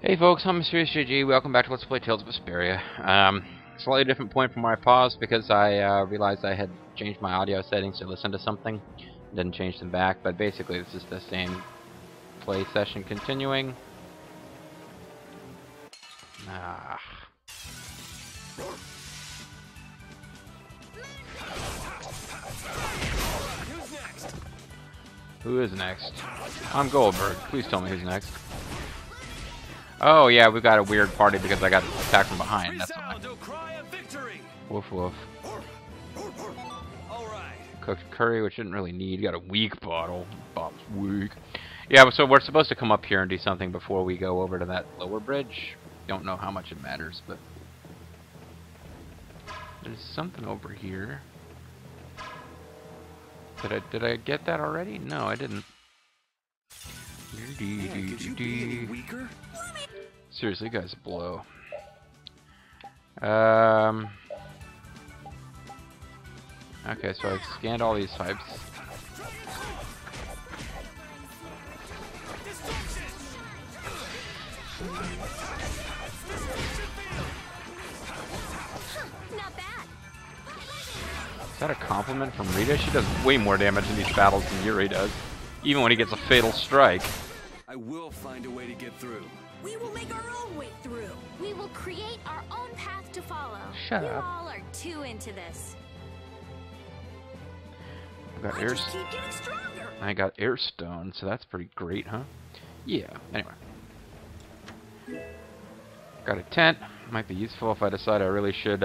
Hey folks, I'm MysteriousJG. Welcome back to Let's Play Tales of Vesperia. Slightly different point from where I paused because I realized I had changed my audio settings to listen to something. Didn't change them back, but basically this is the same play session continuing. Who is next? I'm Goldberg. Please tell me who's next. Oh yeah, we've got a weird party because I got attacked from behind. That's why. Woof woof. Cooked curry, which didn't really need. Got a weak bottle. Bob's weak. Yeah, so we're supposed to come up here and do something before we go over to that lower bridge. Don't know how much it matters, but there's something over here. Did I get that already? No, I didn't. Man, could you be any weaker? Seriously, guys, blow. Okay, so I've scanned all these types. Is that a compliment from Rita? She does way more damage in these battles than Yuri does, even when he gets a fatal strike. I will find a way to get through. We will make our own way through. We will create our own path to follow. Shut you up. all are too into this. I got air stone, so that's pretty great, huh? Yeah. Anyway, got a tent. Might be useful if I decide I really should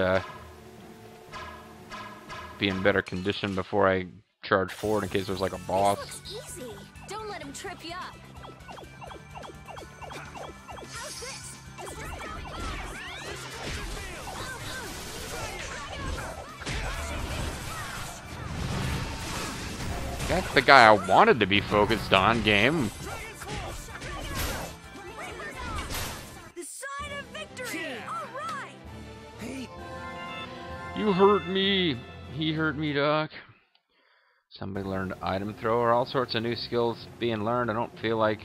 be in better condition before I charge forward in case there's like a boss. This looks easy. Don't let him trip you up. How's this? That's the guy I wanted to be focused on, game. The sign of victory. All right. Hey. You hurt me. He hurt me, Doc. Somebody learned item thrower. All sorts of new skills being learned. I don't feel like...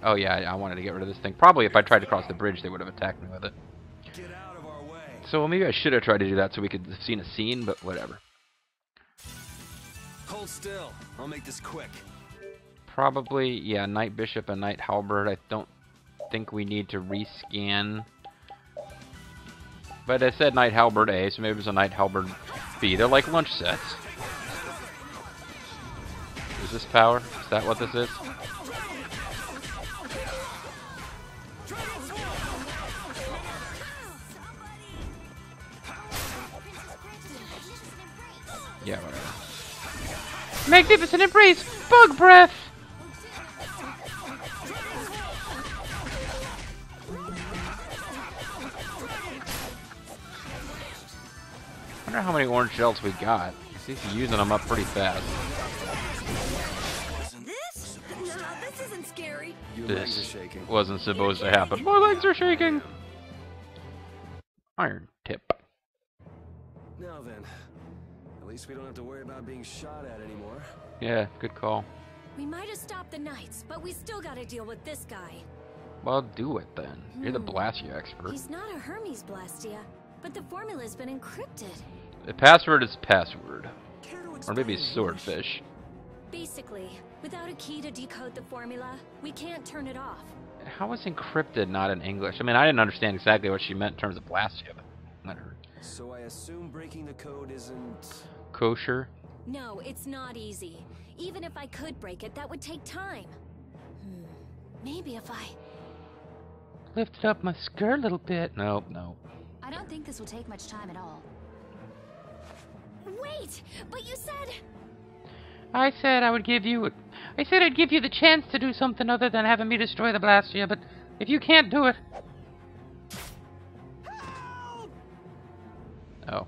Oh yeah, I wanted to get rid of this thing. Probably if I tried to cross the bridge, they would have attacked me with it. Get out of our way. So maybe I should have tried to do that so we could have seen a scene, but whatever. Hold still. I'll make this quick. Probably, yeah, Knight Bishop and Knight Halberd. I don't think we need to rescan. But I said Knight Halberd A, so maybe it was a Knight Halberd B. They're like lunch sets. Is this power? Is that what this is? Yeah, whatever. Magnificent embrace! Bug breath! I wonder how many orange shells we got. He's using them up pretty fast. This? No, this isn't scary. This wasn't supposed to happen. My legs are shaking! Iron tip. Now then, at least we don't have to worry about being shot at anymore. Yeah, good call. We might have stopped the Knights, but we still gotta deal with this guy. Well, do it then. You're the Blastia expert. He's not a Hermes Blastia, but the formula's been encrypted. The password is password. Or maybe swordfish. Basically, without a key to decode the formula, we can't turn it off. How is encrypted not in English? I mean, I didn't understand exactly what she meant in terms of Blastia, but let her. So I assume breaking the code isn't... Kosher? No, it's not easy. Even if I could break it, that would take time. Maybe if I... Lifted up my skirt a little bit. Nope, nope. I don't think this will take much time at all. Wait! But you said... I said I'd give you the chance to do something other than having me destroy the Blastia, but if you can't do it... Help! Oh.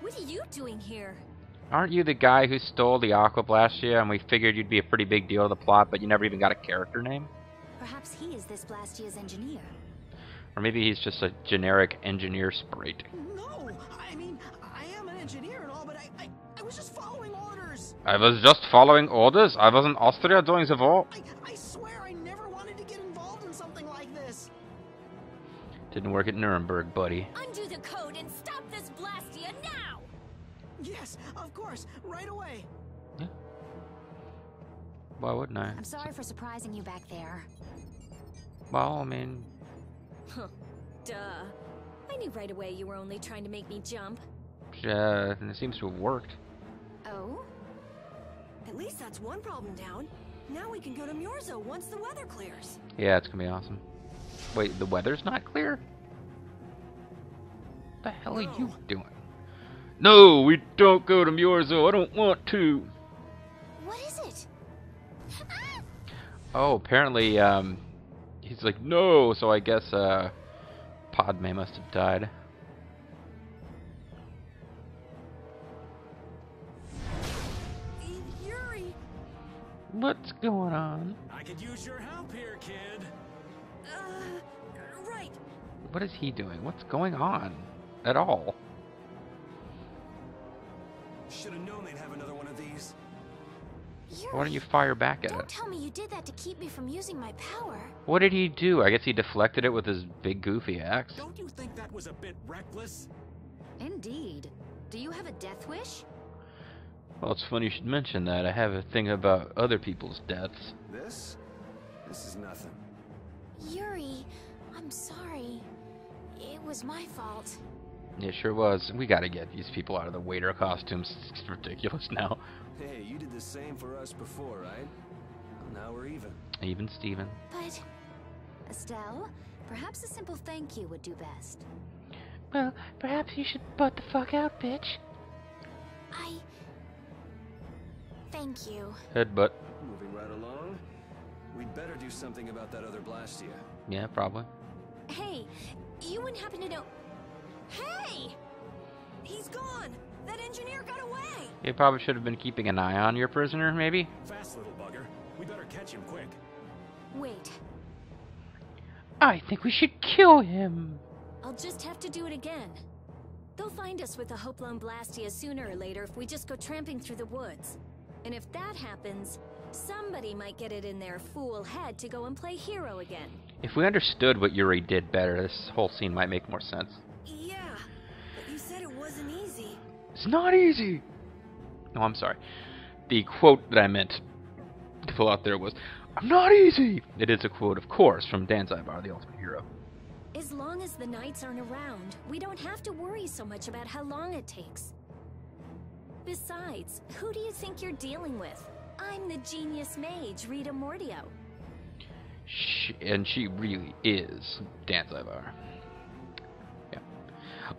What are you doing here? Aren't you the guy who stole the Aqua Blastia and we figured you'd be a pretty big deal to the plot, but you never even got a character name? Perhaps he is this Blastia's engineer. Or maybe he's just a generic engineer sprite. No, I mean, I am an engineer and all, but I was just following orders. I was just following orders. I was in Austria doing the war. I swear swear I never wanted to get involved in something like this. Didn't work at Nuremberg, buddy. Undo the code and stop this Blastia now! Yes, of course, right away. Yeah. Why wouldn't I? I'm sorry for surprising you back there. Well, I mean... Huh. Duh. I knew right away you were only trying to make me jump. It seems to have worked. Oh? At least that's one problem down. Now we can go to Myorzo once the weather clears. Yeah, it's gonna be awesome. Wait, the weather's not clear? What the hell are you doing? No, we don't go to Myorzo. I don't want to. What is it? Ah! Oh, apparently, he's like, no. So I guess, Padme must have died. Yuri! What's going on? I could use your help here, kid. Right. What is he doing? What's going on? At all? Should have known they'd have another one of these. Why don't you fire back at Don't it? tell me you did that to keep me from using my power. What did he do? I guess he deflected it with his big goofy axe. Don't you think that was a bit reckless? Indeed. Do you have a death wish? Well, it's funny you should mention that. I have a thing about other people's deaths. This is nothing. Yuri, I'm sorry. It was my fault. It sure was. We gotta get these people out of the waiter costumes. It's ridiculous now. Hey, you did the same for us before, right? Well, now we're even. Even Steven. But, Estelle, perhaps a simple thank you would do best. Well, perhaps you should butt the fuck out, bitch. Thank you. Headbutt. Moving right along. We'd better do something about that other Blastia. Yeah, probably. Hey, you wouldn't happen to know... Hey! He's gone! That engineer got away! You probably should have been keeping an eye on your prisoner, maybe? Fast, little bugger. We better catch him quick. Wait, I think we should kill him. I'll just have to do it again. They'll find us with the Hopelone Blastia sooner or later if we just go tramping through the woods. And if that happens, somebody might get it in their fool head to go and play hero again. If we understood what Yuri did better, this whole scene might make more sense. Yeah, but you said it wasn't easy. It's not easy. No, I'm sorry. The quote that I meant to pull out there was, I'm not easy. It is a quote, of course, from Dan Zybar, the Ultimate Hero. As long as the knights aren't around, we don't have to worry so much about how long it takes. Besides, who do you think you're dealing with? I'm the genius mage, Rita Mordio. And she really is Dan Zybar. Yeah.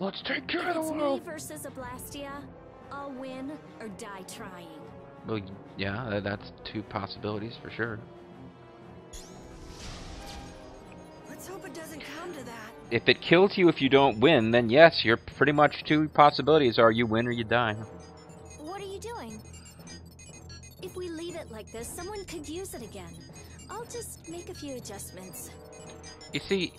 Let's take care If of it's the me world. versus a Blastia, I'll win or die trying. Well, yeah, that's two possibilities for sure. Let's hope it doesn't come to that. If it kills you if you don't win, then yes, you're pretty much two possibilities are you win or you die. What are you doing? If we leave it like this, someone could use it again. I'll just make a few adjustments. You see,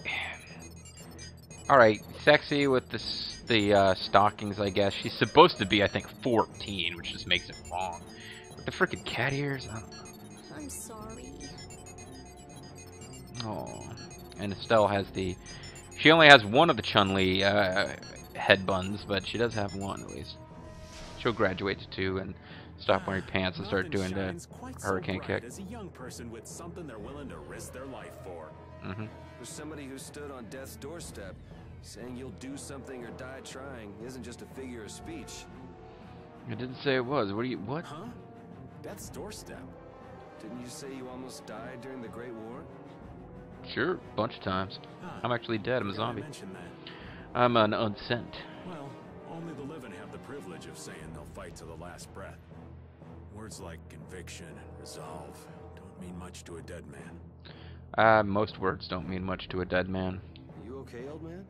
alright, sexy with the stockings, I guess. She's supposed to be, I think, 14, which just makes it wrong. With the frickin' cat ears, I don't know. I'm sorry. Oh, and Estelle has she only has one of the Chun-Li head buns, but she does have one at least. She'll graduate to 2 and stop wearing pants and start doing the hurricane kick. As a young person with something they're willing to risk their life for. For somebody who stood on death's doorstep, saying you'll do something or die trying isn't just a figure of speech. It didn't say it was. What? Huh? Death's doorstep. Didn't you say you almost died during the Great War? Sure, bunch of times. I'm actually dead. I'm a Forgot I zombie. mentioned that. I'm an unsent. Well, only the living have the privilege of saying they'll fight to the last breath. Words like conviction and resolve don't mean much to a dead man. Most words don't mean much to a dead man. You okay, old man?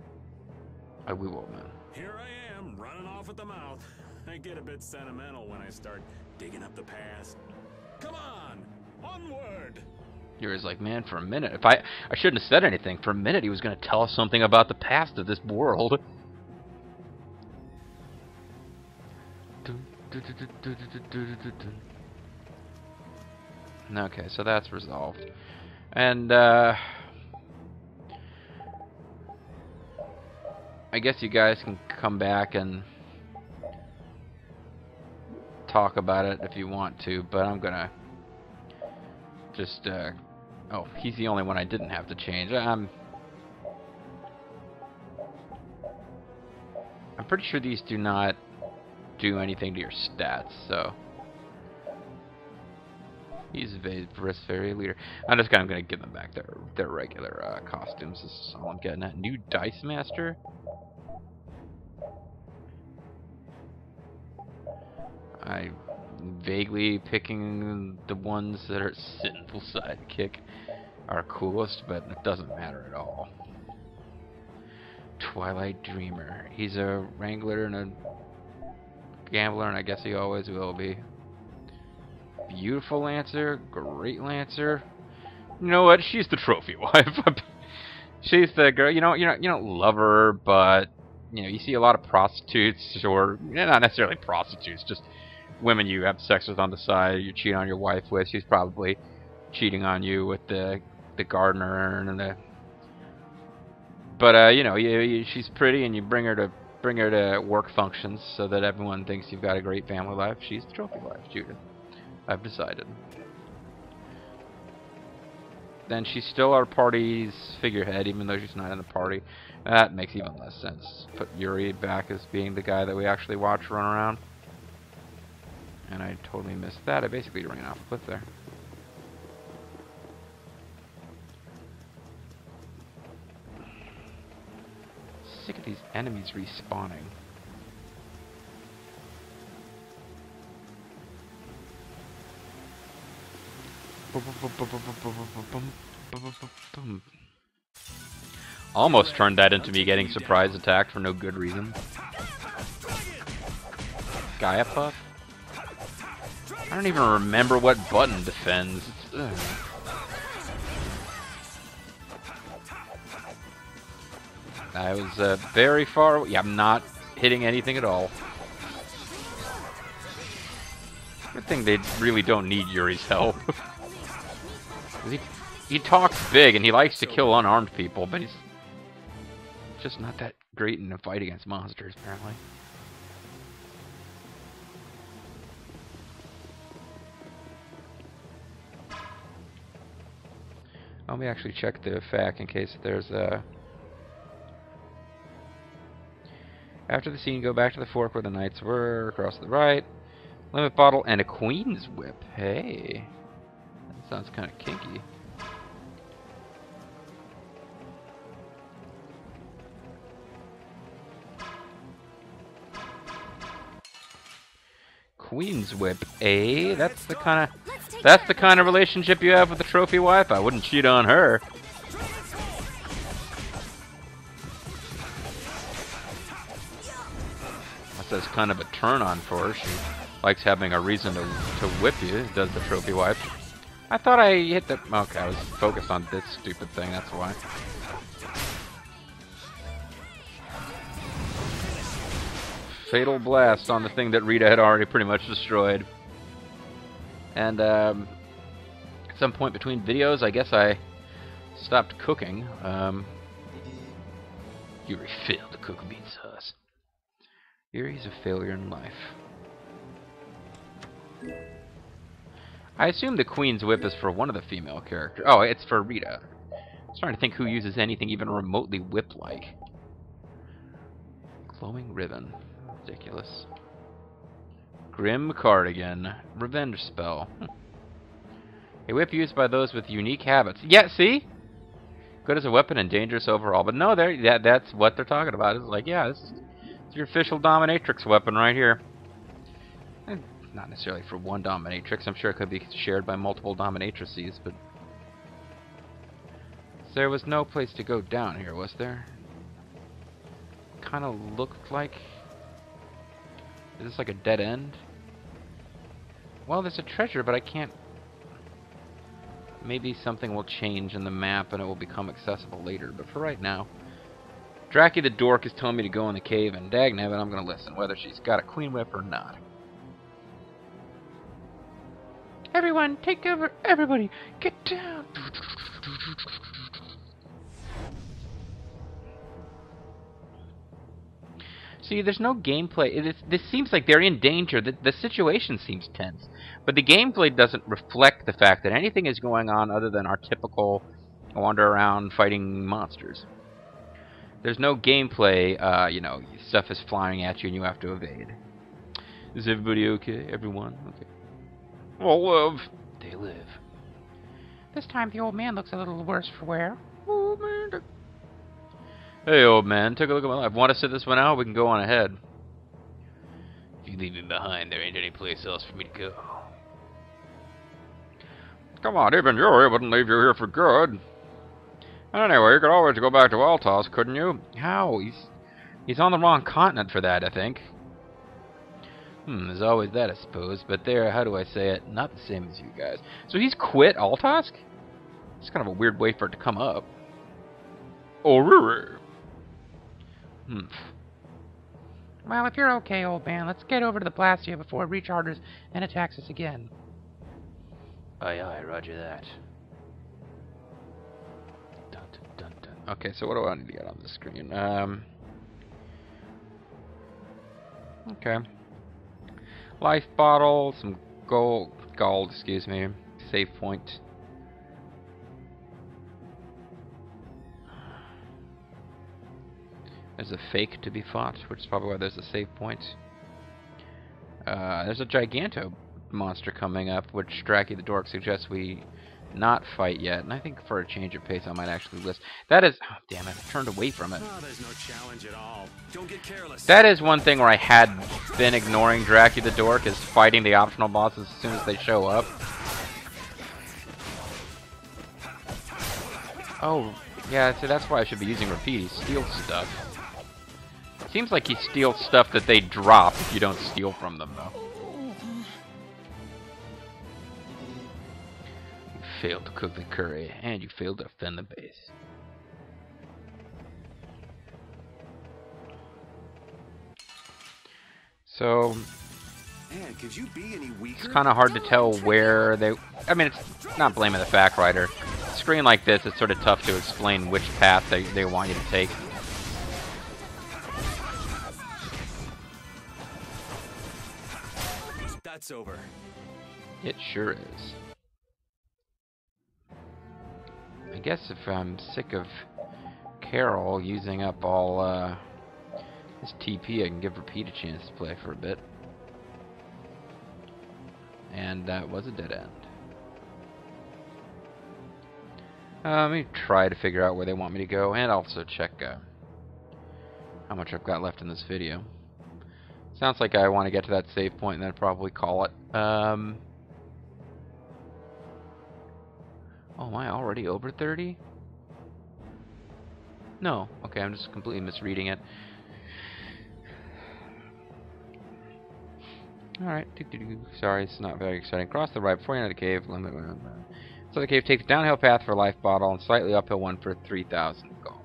I will, old man. Here I am, running off at the mouth. I get a bit sentimental when I start digging up the past. Come on, onward! Yuri's like, man, for a minute, I shouldn't have said anything. For a minute, he was going to tell us something about the past of this world. Okay, so that's resolved. And I guess you guys can come back and talk about it if you want to, but I'm gonna just oh, he's the only one I didn't have to change. I'm pretty sure these do not do anything to your stats, so he's Vesperia leader. I'm just kind of gonna give them back their regular costumes. This is all I'm getting at. New Dice Master. I'm vaguely picking the ones that are sinful sidekick are coolest, but it doesn't matter at all. Twilight Dreamer. He's a wrangler and a gambler, and I guess he always will be. Beautiful Lancer, great Lancer. You know what? She's the trophy wife. She's the girl. You don't love her, but you see a lot of prostitutes, or not necessarily prostitutes, just women you have sex with on the side. You cheat on your wife with. She's probably cheating on you with the gardener and the. But she's pretty, and you bring her to work functions so that everyone thinks you've got a great family life. She's the trophy wife, Judith. I've decided. Then she's still our party's figurehead, even though she's not in the party. That makes even less sense. Put Yuri back as being the guy that we actually watch run around. And I totally missed that. I basically ran off a cliff there. Sick of these enemies respawning. Almost turned that into me getting surprise attacked for no good reason. Gaia Puff? I don't even remember what button defends. I was very far away. Yeah, I'm not hitting anything at all. Good thing they really don't need Yuri's help. He talks big and he likes to kill unarmed people, but he's just not that great in a fight against monsters, apparently. Let me actually check the FAQ in case there's a... After the scene, go back to the fork where the knights were, across to the right. Limit bottle and a queen's whip. Hey. That sounds kind of kinky. Queen's whip, eh? That's the kind of relationship you have with the trophy wife. I wouldn't cheat on her. That's kind of a turn on for her. She likes having a reason to whip you, does the trophy wife. I thought I hit the... Okay, I was focused on this stupid thing, that's why. Fatal blast on the thing that Rita had already pretty much destroyed. And at some point between videos, I guess I stopped cooking. Yuri failed to cook bean sauce. Yuri's a failure in life. I assume the Queen's Whip is for one of the female characters. Oh, it's for Rita. I was trying to think who uses anything even remotely whip-like. Glowing ribbon. Ridiculous. Grim cardigan. Revenge spell. A whip used by those with unique habits. Yeah, see? Good as a weapon and dangerous overall. But no, that's what they're talking about. It's like, yeah, this is your official dominatrix weapon right here. And not necessarily for one dominatrix. I'm sure it could be shared by multiple dominatrices, but there was no place to go down here, was there? Kind of looked like... Is this like a dead end? Well, there's a treasure, but I can't... Maybe something will change in the map and it will become accessible later, but for right now... Dracky the dork is telling me to go in the cave, and dagnabbit, I'm going to listen, whether she's got a queen whip or not. Everyone, take cover! Everybody, get down! See, there's no gameplay. This seems like they're in danger. The situation seems tense. But the gameplay doesn't reflect the fact that anything is going on other than our typical wander around fighting monsters. There's no gameplay, you know, stuff is flying at you and you have to evade. Is everybody okay? Everyone? Okay. All live. They live. This time the old man looks a little worse for wear. Old man. Hey, old man, take a look at my life. Want to sit this one out? We can go on ahead. If you leave me behind, there ain't any place else for me to go. Come on, even Yuri wouldn't leave you here for good. Anyway, you could always go back to Altos, couldn't you? How? He's on the wrong continent for that, I think. There's always that, I suppose. But there, how do I say it? Not the same as you guys. So he's quit Altos? It's kind of a weird way for it to come up. Oh, Well, if you're okay, old man, let's get over to the Blastia before it recharges and attacks us again. Aye, aye, roger that. Dun, dun, dun, dun. Okay, so what do I need to get on the screen? Okay. Life bottle, some gold, excuse me. Save point. There's a fake to be fought, which is probably why there's a save point. There's a Giganto monster coming up, which Dracky the Dork suggests we not fight yet. And I think for a change of pace, I might actually list. That is... Oh, damn it. I turned away from it. Oh, there's no challenge at all. Don't get careless. That is one thing where I had been ignoring Dracky the Dork, is fighting the optional bosses as soon as they show up. Oh, yeah, so that's why I should be using repeat. He steals stuff. Seems like he steals stuff that they drop if you don't steal from them, though. You failed to cook the curry, and you failed to defend the base. So, Man, could you be any weaker? it's kind of hard to tell where they... I mean, it's not blaming the fact writer. A screen like this, it's sort of tough to explain which path they want you to take. That's over. It sure is. I guess if I'm sick of Carol using up all his TP, I can give Repeat a chance to play for a bit. And that was a dead end. Let me try to figure out where they want me to go, and also check how much I've got left in this video. Sounds like I want to get to that save point and then probably call it. Oh, am I already over 30? No. Okay, I'm just completely misreading it. Alright. Sorry, it's not very exciting. Cross the right before you enter the cave. So the cave takes a downhill path for a life bottle and slightly uphill one for 3,000 gold.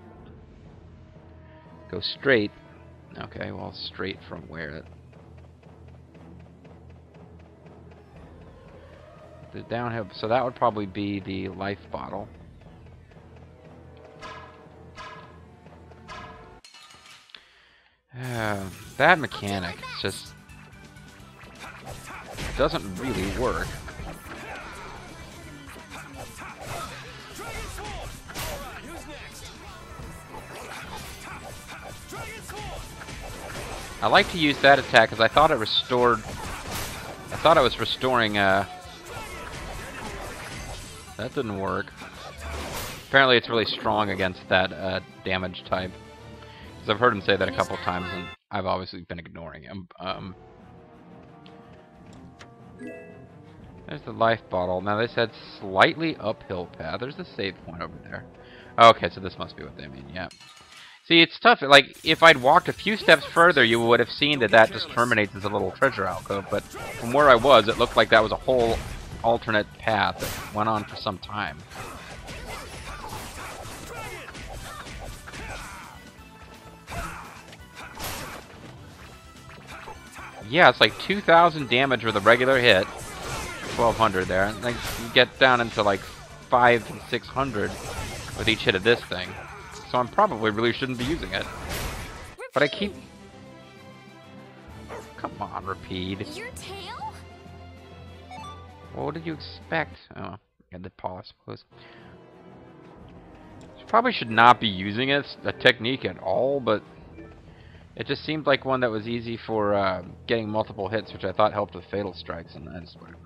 Go straight. Okay, well, straight from where? The downhill, so that would probably be the life bottle. That mechanic just doesn't really work. I like to use that attack because I thought it restored. I thought I was restoring. That didn't work. Apparently, it's really strong against that damage type. Because I've heard him say that a couple times, and I've obviously been ignoring him. There's the life bottle. Now they said slightly uphill path. There's the save point over there. Okay, so this must be what they mean. Yeah. See, it's tough. Like, if I'd walked a few steps further, you would have seen that that just terminates as a little treasure alcove. But from where I was, it looked like that was a whole alternate path that went on for some time. Yeah, it's like 2,000 damage with a regular hit. 1,200 there. And then you get down into like 500 and 600 with each hit of this thing. So I probably really shouldn't be using it. But I keep... Come on, Repeat. Your tail? Well, what did you expect? Oh, yeah, the paw, I suppose. Probably should not be using it, a technique at all, but it just seemed like one that was easy for getting multiple hits, which I thought helped with fatal strikes, and I just whatever.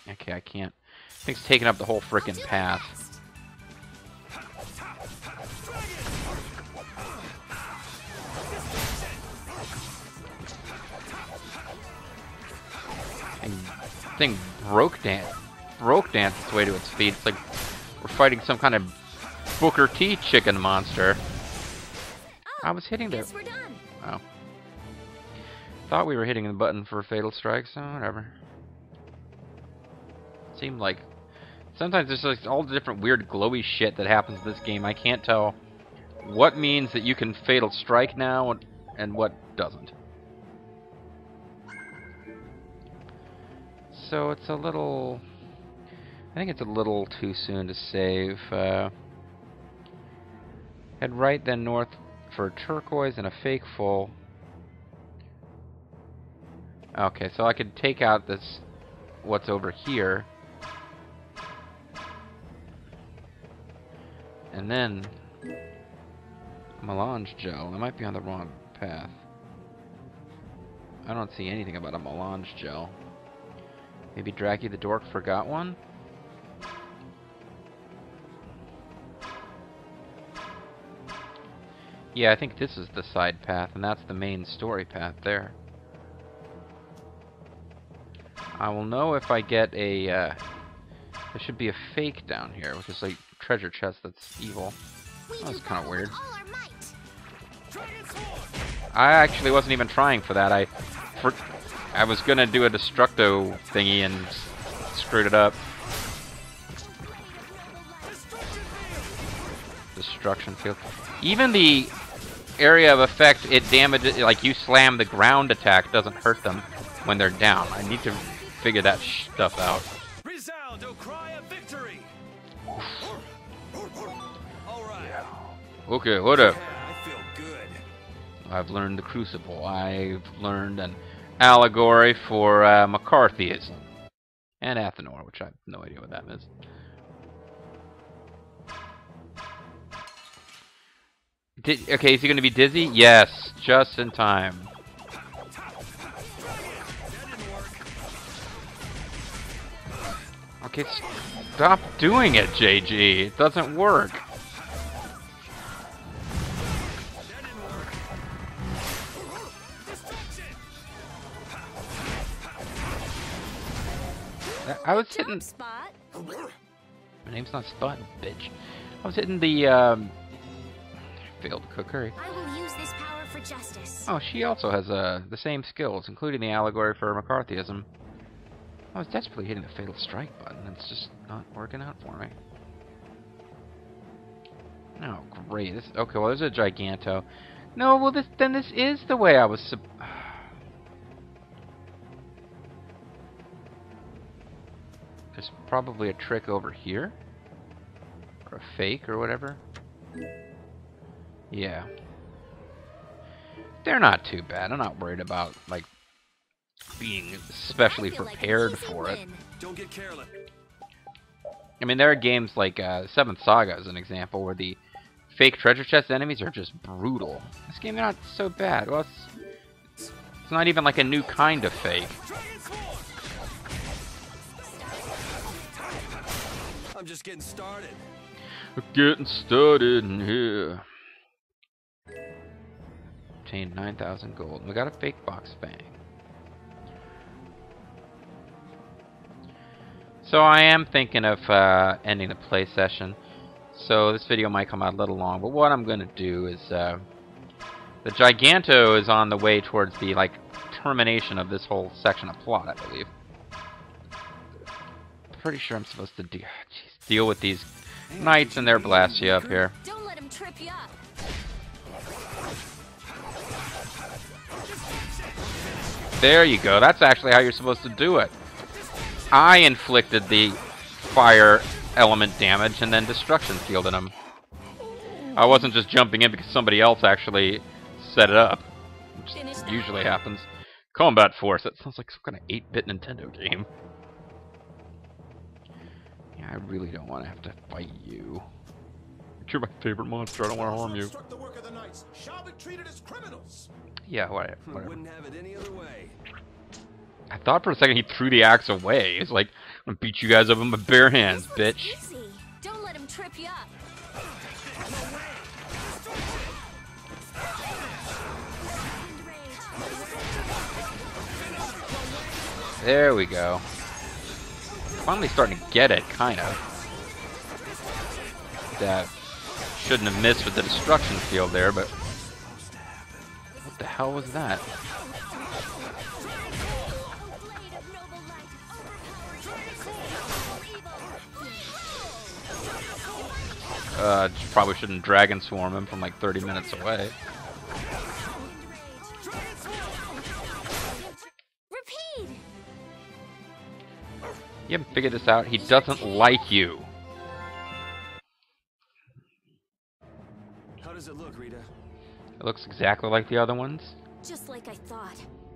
Okay, I can't. Thing's taking up the whole frickin' path. And thing broke dance its way to its feet. It's like we're fighting some kind of Booker T chicken monster. I was hitting the... We're done. Oh. Thought we were hitting the button for fatal strikes, so whatever. Seemed like... Sometimes there's like all the different weird glowy shit that happens in this game. I can't tell what means that you can fatal strike now and what doesn't. So it's a little... I think it's a little too soon to save. Head right, then north for a turquoise and a fake full. Okay, so I could take out this, what's over here. And then melange gel. I might be on the wrong path. I don't see anything about a melange gel. Maybe Draggy the Dork forgot one? Yeah, I think this is the side path, and that's the main story path there. I will know if I get a, there should be a fake down here, which is like treasure chest that's evil. That's kind of weird. I actually wasn't even trying for that. I was gonna do a destructo thingy and screwed it up. Destruction field. Even the area of effect, it damages, like you slam the ground attack doesn't hurt them when they're down. I need to figure that stuff out. Resound, O cry of victory. All right. Yeah. Okay, whatever. I feel good. I've learned the Crucible. I've learned an allegory for McCarthyism. And Athenor, which I have no idea what that is. Okay, is he going to be dizzy? Yes, just in time. Okay, stop doing it, JG. It doesn't work. I was hitting... Spot. My name's not Spot, bitch. I was hitting the, failed cookery. I will use this power for justice. Oh, she also has the same skills, including the allegory for McCarthyism. I was desperately hitting the fatal strike button. It's just not working out for me. Oh, great. Okay, well, there's a Giganto. No, well, then this is the way I was... There's probably a trick over here. Or a fake or whatever. Yeah. They're not too bad. I'm not worried about, like, being especially prepared for it. Don't get careless. I mean, there are games like Seventh Saga as an example, where the fake treasure chest enemies are just brutal. This game is not so bad. Well, it's not even like a new kind of fake. I'm just getting started. Getting started in here. Obtained 9,000 gold. We got a fake box bang. So I am thinking of ending the play session. So this video might come out a little long, but what I'm going to do is the Giganto is on the way towards the termination of this whole section of plot, I believe. Pretty sure I'm supposed to deal with these knights and their Blastia up here. Don't let him trip you up. There you go. That's actually how you're supposed to do it. I inflicted the fire element damage and then destruction fielded him. I wasn't just jumping in because somebody else actually set it up, which Finish that usually one. happens. Combat Force. That sounds like some kind of 8-bit Nintendo game. Yeah, I really don't want to have to fight you. You're my favorite monster. I don't want to harm you. Obstruct the work of the knights shall be treated as criminals. Yeah, whatever. Wouldn't have it any other way. I thought for a second he threw the axe away. He's like, I'm gonna beat you guys up with my bare hands, This one's bitch. easy. Don't let him trip you up. There we go. Finally starting to get it, kind of. That shouldn't have missed with the destruction field there, but what the hell was that? Probably shouldn't Dragon Swarm him from like 30 minutes away. Repeat. You haven't figured this out? He doesn't like you. How does it look, Rita? It looks exactly like the other ones. Just like I thought.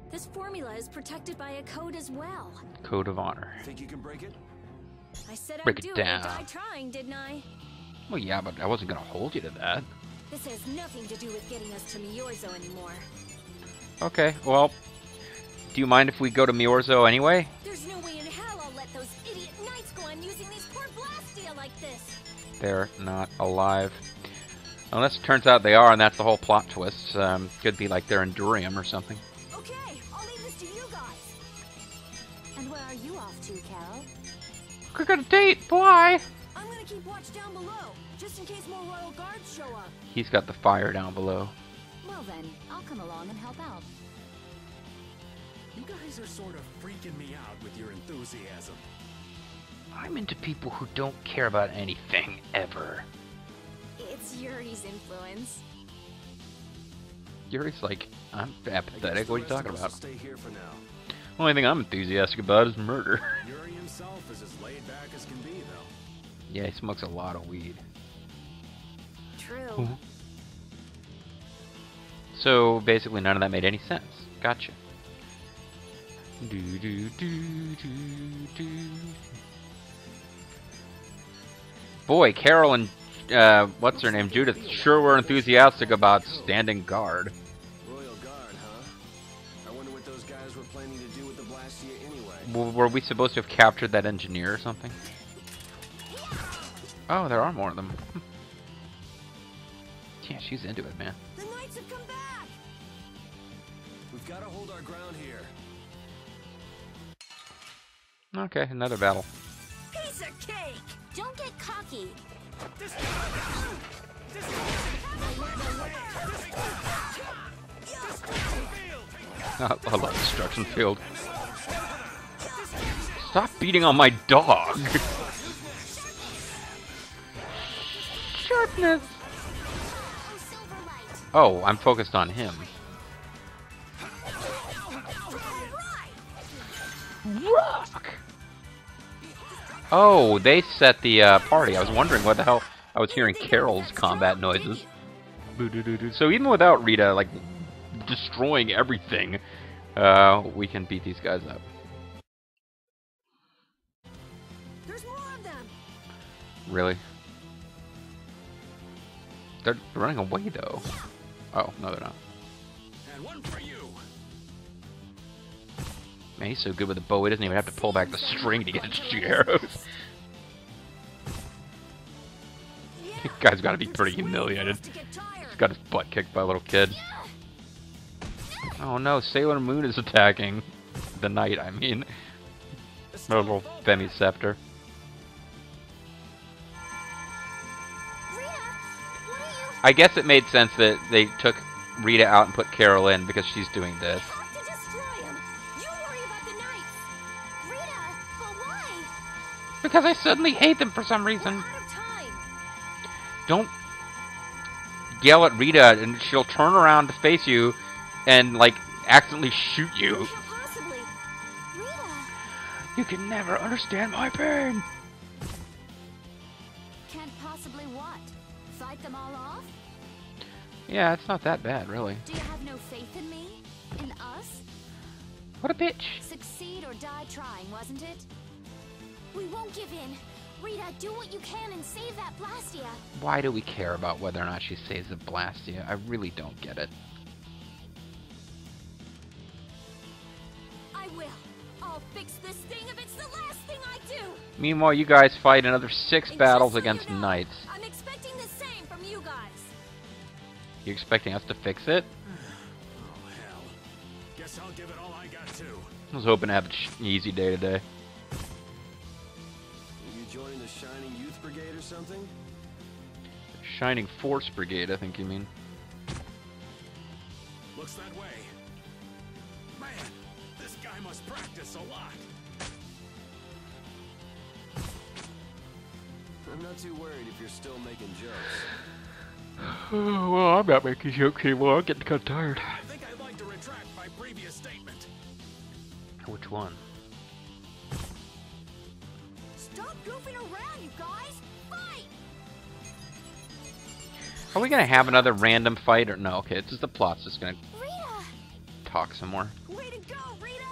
This formula is protected by a code as well. Code of honor. Think you can break it? I said Break I'd it do down. it. I died trying, didn't I? Well, yeah, but I wasn't gonna hold you to that. This has nothing to do with getting us to Miorzo anymore. Okay, well, do you mind if we go to Miorzo anyway? There's no way in hell I'll let those idiot knights go on using these poor Blastia like this. They're not alive. Unless it turns out they are, and that's the whole plot twist. Could be like they're in Durium or something. Okay, I'll leave this to you guys. And where are you off to, Carol? We're gonna date, boy! I'm gonna keep watch down below, just in case more royal guards show up. He's got the fire down below. Well then, I'll come along and help out. You guys are sort of freaking me out with your enthusiasm. I'm into people who don't care about anything, ever. It's Yuri's influence. Yuri's like, I'm I guess apathetic, the what are you rest talking of us about? will stay here for now. Only thing I'm enthusiastic about is murder. Yuri himself is as laid back as can be, though. Yeah, he smokes a lot of weed. True. So, basically none of that made any sense. Gotcha. Do, do, do, do, do. Boy, Carol and, what's her name, Judith, sure were enthusiastic about standing guard. Royal Guard, huh? I wonder what those guys were planning to do with the Blastia anyway. Were we supposed to have captured that engineer or something? Oh, there are more of them. Yeah, she's into it, man. The knights have come back. We've got to hold our ground here. Okay, another battle. Piece of cake. Don't get cocky. I love destruction field. Stop beating on my dog. Sharpness! Oh, I'm focused on him. Rock! Oh, they set the party. I was wondering what the hell. I was hearing Carol's combat noises. So even without Rita, like, destroying everything, we can beat these guys up. There's more of them. Really? They're running away, though. Oh, no, they're not. And one for you. Man, he's so good with the bow, he doesn't even have to pull back the string to get to shoot arrows. This guy's got to be pretty humiliated. He's got his butt kicked by a little kid. Oh no, Sailor Moon is attacking. The knight, I mean. A little Femi Scepter. I guess it made sense that they took Rita out and put Carol in because she's doing this. Have to destroy him. You worry about the knights. Rita, but why? Because I suddenly hate them for some reason. Out of time. Don't yell at Rita and she'll turn around to face you and, like, accidentally shoot you. Can't possibly. Rita. You can never understand my pain. Can't possibly what? Fight them all off? Yeah, it's not that bad, really. Do you have no faith in me? In us? What a bitch. Succeed or die trying, wasn't it? We won't give in. Rita, do what you can and save that Blastia. Why do we care about whether or not she saves the Blastia? I really don't get it. I will. I'll fix this thing if it's the last thing I do. Meanwhile, you guys fight another 6 And battles just so against you know, knights. I'm expecting the same from you guys. You expecting us to fix it? Oh, hell. Guess I'll give it all I got, too. I was hoping to have an easy day today. Are you joining the Shining Youth Brigade or something? Shining Force Brigade, I think you mean. Looks that way. Man, this guy must practice a lot. I'm not too worried if you're still making jokes. Well, I'm not making jokes anymore. I'm getting kind of tired. I think I'd like to retract my previous statement. Which one? Stop goofing around, you guys! Fight! Are we gonna have another random fight or no? Okay, it's just the plot's just gonna Rita! talk some more. Way to go, Rita!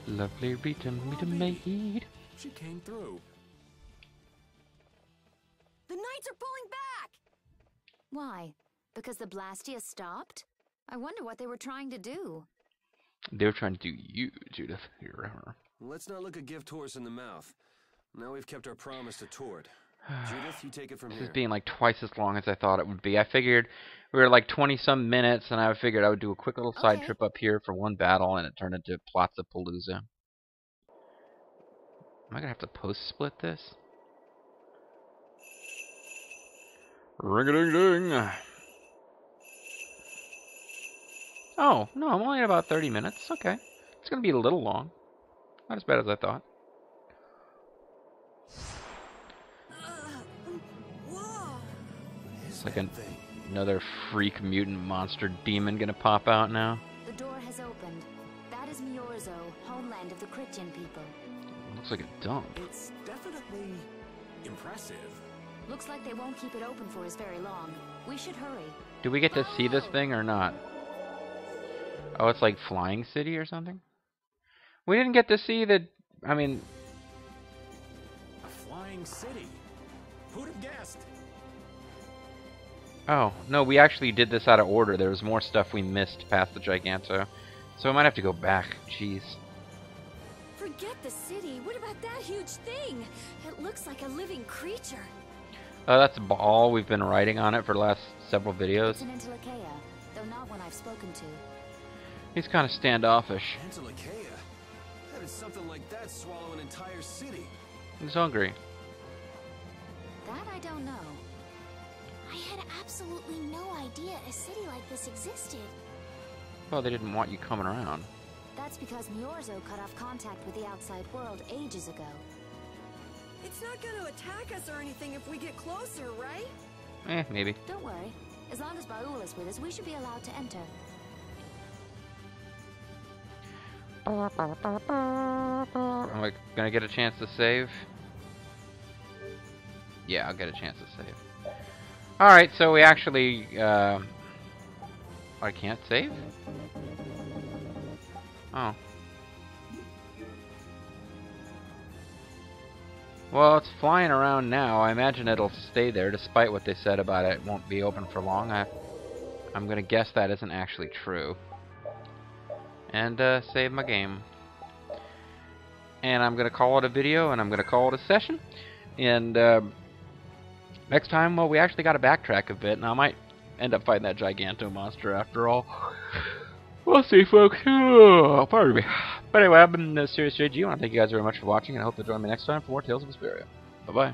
Lovely Rita, Rita maid. She came through. The Knights are pulling back! Why? Because the Blastia stopped? I wonder what they were trying to do. They were trying to do you, Judith. Let's not look a gift horse in the mouth. Now we've kept our promise to Tord. Judith, you take it from This here. is being like twice as long as I thought it would be. I figured we were like 20-some minutes, and I figured I would do a quick little side Okay. trip up here for one battle, and it turned into Palooza. Am I gonna have to post-split this? Ring-a-ding-ding! Oh, no, I'm only at about 30 minutes. Okay. It's gonna be a little long. Not as bad as I thought. Whoa! It's like another freak mutant monster demon gonna pop out now. The door has opened. That is Miorzo, homeland of the Christian people. Looks like a dump. It's definitely impressive. Looks like they won't keep it open for us very long. We should hurry. Do we get to see this thing or not? Oh, it's like Flying City or something? We didn't get to see the... I mean... A flying city. Who'd have guessed? Oh, no, we actually did this out of order. There was more stuff we missed past the Giganto. So I might have to go back. Jeez. Forget the city. What about that huge thing? It looks like a living creature. Oh, that's all we've been writing on it for the last several videos. It's an Antilocheia, though not one I've spoken to. He's kind of standoffish. Antilocheia? How did something like that swallow an entire city? He's hungry. That I don't know. I had absolutely no idea a city like this existed. Well, they didn't want you coming around. That's because Miorzo cut off contact with the outside world ages ago. It's not gonna attack us or anything if we get closer, right? Maybe. Don't worry. As long as Baul is with us, we should be allowed to enter. Am I gonna get a chance to save? Yeah, I'll get a chance to save. Alright, so we actually, I can't save? Oh. Well, it's flying around now. I imagine it'll stay there, despite what they said about it won't be open for long. I'm gonna guess that isn't actually true. And, save my game. And I'm gonna call it a video, and I'm gonna call it a session. And, next time, well, we actually gotta backtrack a bit, and I might end up fighting that Giganto monster after all. We'll see, folks. Oh, pardon me. But anyway, I've been MysteriousJG. I want to thank you guys very much for watching, and I hope to join me next time for more Tales of Vesperia. Bye-bye.